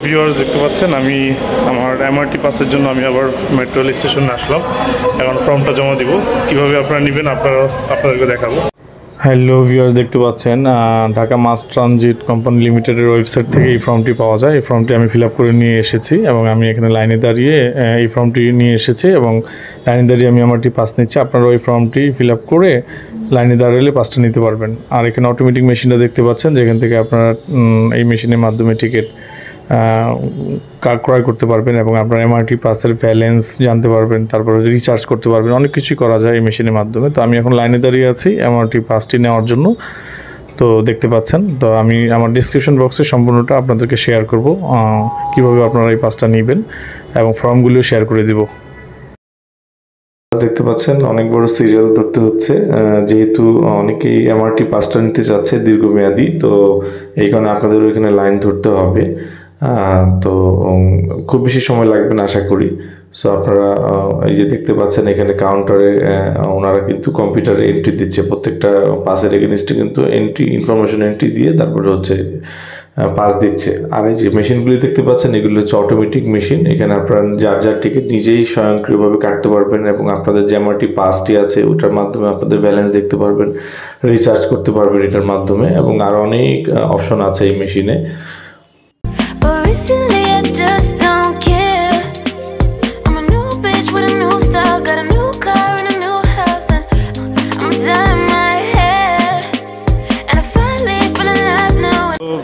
Viewers দেখতে পাচ্ছেন আমি আমার এমআরটি পাসের জন্য আমি আবার মেট্রো রেল স্টেশনে আসলাম। এখন ফর্মটা জমা দিব, কিভাবে আপনারা নেবেন আপনাদেরকে দেখাবো। হ্যালো ভিউয়ার্স দেখতে পাচ্ছেন ঢাকা মাস ট্রানজিট কোম্পানি লিমিটেডের ওয়েবসাইট থেকে এই ফর্মটি পাওয়া যায়। এই ফর্মটি আমি ফিল আপ করে নিয়ে এসেছি এবং আমি এখানে লাইনে দাঁড়িয়ে এই ফর্মটি নিয়ে এসেছি এবং লাইনে দাঁড়িয়ে আমি এমআরটি পাস নিচ্ছি। আপনারা ওই ফর্মটি ফিল আপ করে লাইনে দাঁড়ালে পাসটা নিতে পারবেন। আর এখানে অটোমেটিক মেশিনটা দেখতে পাচ্ছেন, যেখান থেকে আপনারা এই মেশিনের মাধ্যমে টিকিট ক্রয় করতে পারবেন এবং আপনার এমআরটি পাসের ব্যালেন্স জানতে পারবেন, তারপরে রিচার্জ করতে পারবেন, অনেক কিছুই করা যায় এই মেশিনের মাধ্যমে। তো আমি এখন লাইনে দাঁড়িয়ে আছি এমআরটি পাসটি নেওয়ার জন্য। তো দেখতে পাচ্ছেন, তো আমি আমার ডিসক্রিপশন বক্সে সম্পূর্ণটা আপনাদেরকে শেয়ার করব, কীভাবে আপনারা এই পাসটা নেবেন এবং ফর্মগুলিও শেয়ার করে দিব। দেখতে পাচ্ছেন অনেক বড় সিরিয়াল ধরতে হচ্ছে, যেহেতু অনেকেই এমআরটি পাসটা নিতে চাচ্ছে দীর্ঘমেয়াদী, তো এই কারণে আপনাদের ওইখানে লাইন ধরতে হবে। তো খুব বেশি সময় লাগবে না আশা করি। সো আপনারা এই যে দেখতে পাচ্ছেন এখানে কাউন্টারে ওনারা কিন্তু কম্পিউটারে এন্ট্রি দিচ্ছে, প্রত্যেকটা পাসের এগেনস্টে কিন্তু ইনফরমেশন এন্ট্রি দিয়ে তারপরে হচ্ছে পাস দিচ্ছে। আর এই যে মেশিনগুলি দেখতে পাচ্ছেন এগুলো হচ্ছে অটোমেটিক মেশিন। এখানে আপনারা যার টিকিট নিজেই স্বয়ংক্রিয়ভাবে কাটতে পারবেন এবং আপনাদের যে এমআরটি পাসটি আছে ওটার মাধ্যমে আপনাদের ব্যালেন্স দেখতে পারবেন, রিচার্জ করতে পারবেন এটার মাধ্যমে, এবং আরও অনেক অপশন আছে এই মেশিনে।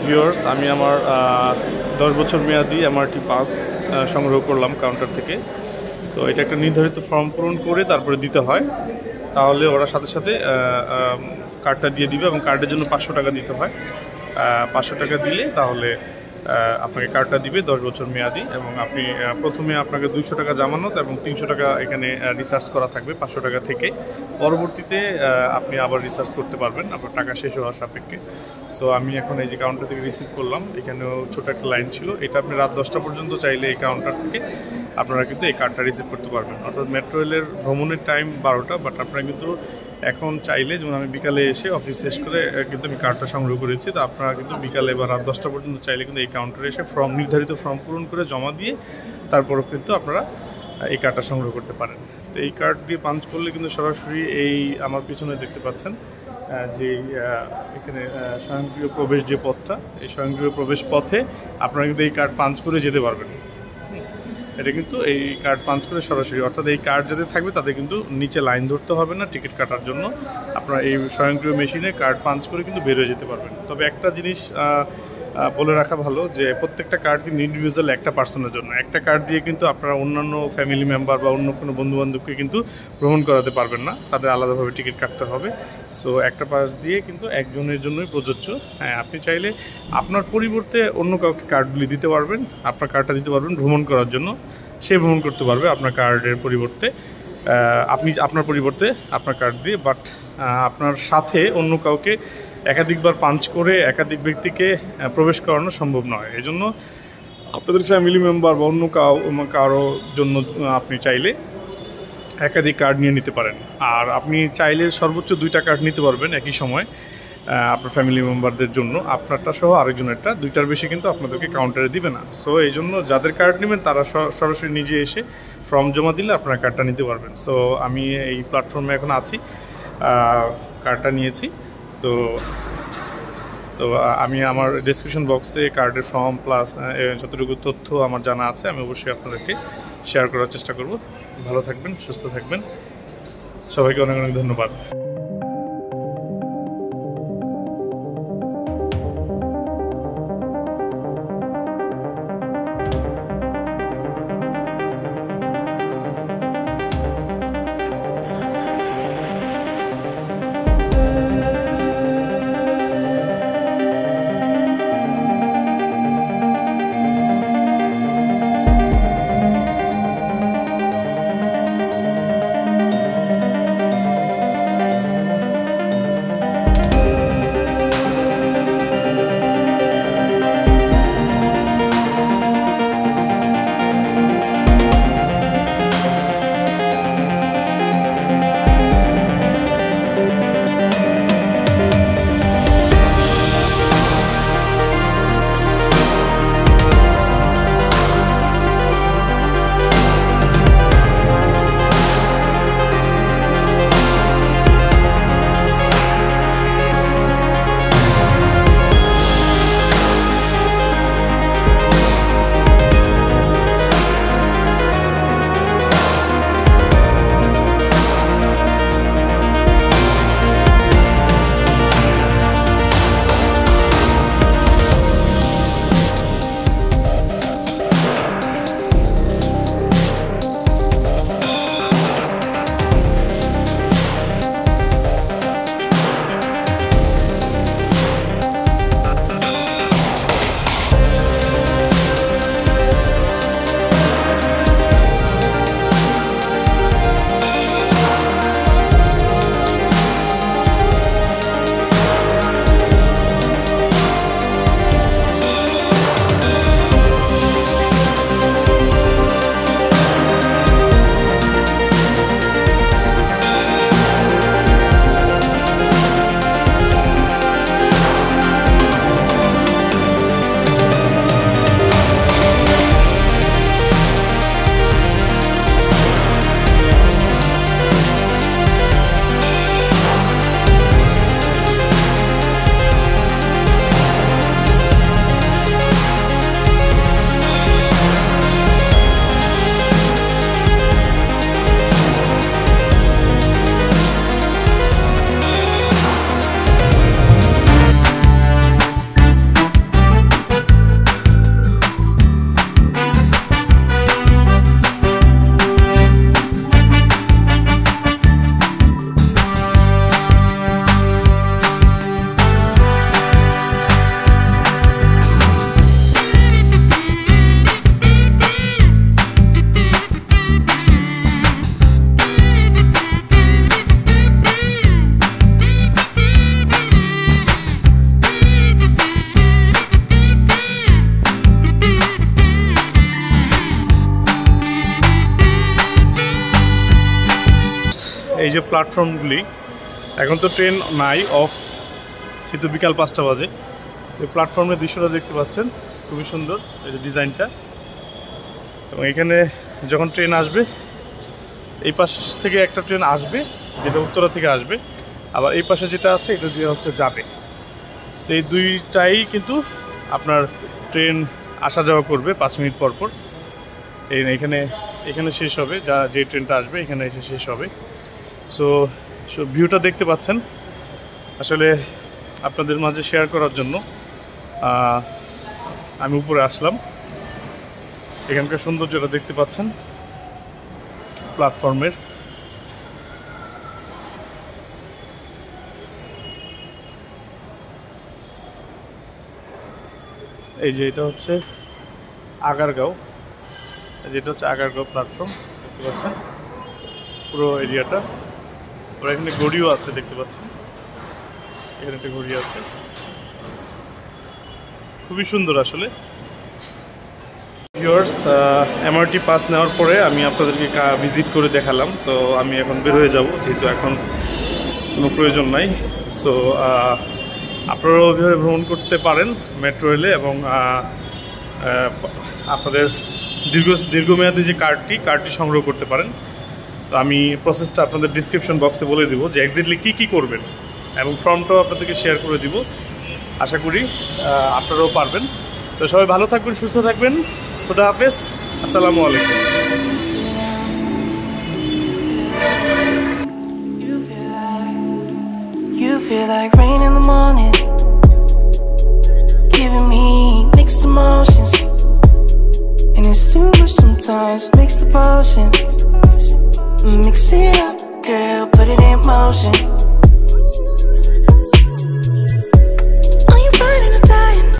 ভিউয়ার্স আমি আমার 10 বছর মেয়াদি এমআরটি পাস সংগ্রহ করলাম কাউন্টার থেকে। তো এটা একটা নির্ধারিত ফর্ম পূরণ করে তারপরে দিতে হয়, তাহলে ওরা সাথে সাথে কার্ডটা দিয়ে দিবে এবং কার্ডের জন্য 500 টাকা দিতে হয়। 500 টাকা দিলে তাহলে আপনাকে কার্ডটা দিবে 10 বছর মেয়াদি, এবং আপনি প্রথমে আপনাকে 200 টাকা জামানত এবং 300 টাকা এখানে রিচার্জ করা থাকবে 500 টাকা থেকে। পরবর্তীতে আপনি আবার রিচার্জ করতে পারবেন আপনার টাকা শেষ হওয়ার সাপেক্ষে। সো আমি এখন এই যে কাউন্টার থেকে রিসিভ করলাম, এখানেও ছোটো একটা লাইন ছিল। এটা আপনি রাত 10টা পর্যন্ত চাইলে এই কাউন্টার থেকে আপনারা কিন্তু এই কার্ডটা রিসিভ করতে পারবেন। অর্থাৎ মেট্রো রেলের ভ্রমণের টাইম 12টা, বাট আপনারা কিন্তু এখন চাইলে, যেমন আমি বিকালে এসে অফিস শেষ করে কিন্তু আমি কার্ডটা সংগ্রহ করেছি, তো আপনারা কিন্তু বিকালে বা রাত 10টা পর্যন্ত চাইলে কিন্তু এই কাউন্টারে এসে নির্ধারিত ফর্ম পূরণ করে জমা দিয়ে তারপরও কিন্তু আপনারা এই কার্ডটা সংগ্রহ করতে পারেন। তো এই কার্ড দিয়ে পাঞ্চ করলে কিন্তু সরাসরি এই আমার পিছনে দেখতে পাচ্ছেন যে এখানে স্বয়ংক্রিয় প্রবেশ যে পথটা, এই স্বয়ংক্রিয় প্রবেশ পথে আপনারা কিন্তু এই কার্ড পাঞ্চ করে যেতে পারবেন। এটা কিন্তু এই কার্ড পাঞ্চ করে সরাসরি, অর্থাৎ এই কার্ড যাদের থাকবে তাদের কিন্তু নিচে লাইন ধরতে হবে না টিকিট কাটার জন্য। আপনারা এই স্বয়ংক্রিয় মেশিনে কার্ড পাঞ্চ করে কিন্তু বের হয়ে যেতে পারবেন। তবে একটা জিনিস বলে রাখা ভালো, যে প্রত্যেকটা কার্ড কিন্তু ইন্ডিভিজুয়াল একটা পার্সনের জন্য। একটা কার্ড দিয়ে কিন্তু আপনারা অন্যান্য ফ্যামিলি মেম্বার বা অন্য কোনো বন্ধুবান্ধবকে কিন্তু ভ্রমণ করাতে পারবেন না, তাদের আলাদাভাবে টিকিট কাটতে হবে। সো একটা পাস দিয়ে কিন্তু একজনের জন্যই প্রযোজ্য। হ্যাঁ, আপনি চাইলে আপনার পরিবর্তে অন্য কাউকে কার্ডগুলি দিতে পারবেন, আপনার কার্ডটা দিতে পারবেন ভ্রমণ করার জন্য, সে ভ্রমণ করতে পারবে আপনার কার্ডের পরিবর্তে, আপনি আপনার পরিবর্তে আপনার কার্ড দিয়ে। বাট আপনার সাথে অন্য কাউকে একাধিকবার পাঞ্চ করে একাধিক ব্যক্তিকে প্রবেশ করানো সম্ভব নয়। এই জন্য আপনাদের ফ্যামিলি মেম্বার বা অন্য কারো জন্য আপনি চাইলে একাধিক কার্ড নিয়ে নিতে পারেন। আর আপনি চাইলে সর্বোচ্চ 2টা কার্ড নিতে পারবেন একই সময় আপনার ফ্যামিলি মেম্বারদের জন্য, আপনারটা সহ আরেকজনেরটা। 2টার বেশি কিন্তু আপনাদেরকে কাউন্টারে দিবে না। সো এই জন্য যাদের কার্ড নেবেন তারা সরাসরি নিজে এসে ফর্ম জমা দিলে আপনার কার্ডটা নিতে পারবেন। সো আমি এই প্ল্যাটফর্মে এখন আছি, কার্ডটা নিয়েছি। তো আমি আমার ডেসক্রিপশন বক্সে কার্ডের ফর্ম প্লাস যতটুকু তথ্য আমার জানা আছে আমি অবশ্যই আপনাদেরকে শেয়ার করার চেষ্টা করব। ভালো থাকবেন, সুস্থ থাকবেন, সবাইকে অনেক অনেক ধন্যবাদ। এই যে প্ল্যাটফর্মগুলি, এখন তো ট্রেন নাই, অফ, যেহেতু বিকাল 5টা বাজে। এই প্ল্যাটফর্মের দৃশ্যটা দেখতে পাচ্ছেন, খুবই সুন্দর এই যে ডিজাইনটা। এবং এখানে যখন ট্রেন আসবে, এই পাশ থেকে একটা ট্রেন আসবে যেটা উত্তরা থেকে আসবে, আবার এই পাশে যেটা আছে এটা দিয়ে হচ্ছে যাবে। সেই দুইটাই কিন্তু আপনার ট্রেন আসা যাওয়া করবে 5 মিনিট পর পর। এখানে শেষ হবে, যে ট্রেনটা আসবে এখানে এসে শেষ হবে। সো ভিউটা দেখতে পাচ্ছেন, আসলে আপনাদের মাঝে শেয়ার করার জন্য আমি উপরে আসলাম। এখানকার সৌন্দর্যটা দেখতে পাচ্ছেন প্ল্যাটফর্মের। এই যে এটা হচ্ছে আগারগাঁও, যেটা হচ্ছে আগারগাঁও প্ল্যাটফর্ম, দেখতে পাচ্ছেন পুরো এরিয়াটা। ওরা এখানে গড়িও আছে, দেখতে পাচ্ছেন এখানে একটা গড়ি আছে, খুবই সুন্দর আসলে। ভিউয়ার্স, এমআরটি পাস নেওয়ার পরে আমি আপনাদেরকে ভিজিট করে দেখালাম। তো আমি এখন বের হয়ে যাব, যেহেতু এখন কোনো প্রয়োজন নাই। সো আপনারাও ওইভাবে ভ্রমণ করতে পারেন মেট্রো রেলে, এবং আপনাদের দীর্ঘমেয়াদী যে কার্ডটি সংগ্রহ করতে পারেন। তো আমি প্রসেসটা আপনাদের ডিসক্রিপশন বক্সে বলে দিব যে এক্স্যাক্টলি কী করবেন, এবং ফর্মটাও আপনাদেরকে শেয়ার করে দিব। আশা করি আপনারাও পারবেন। তো সবাই ভালো থাকবেন, সুস্থ থাকবেন। খুদা হাফেজ, আসসালামু আলাইকুম। You feel like rain in the morning, giving me mixed emotions, and it's too much sometimes. Mix the potion, mix it up, girl, put it in motion.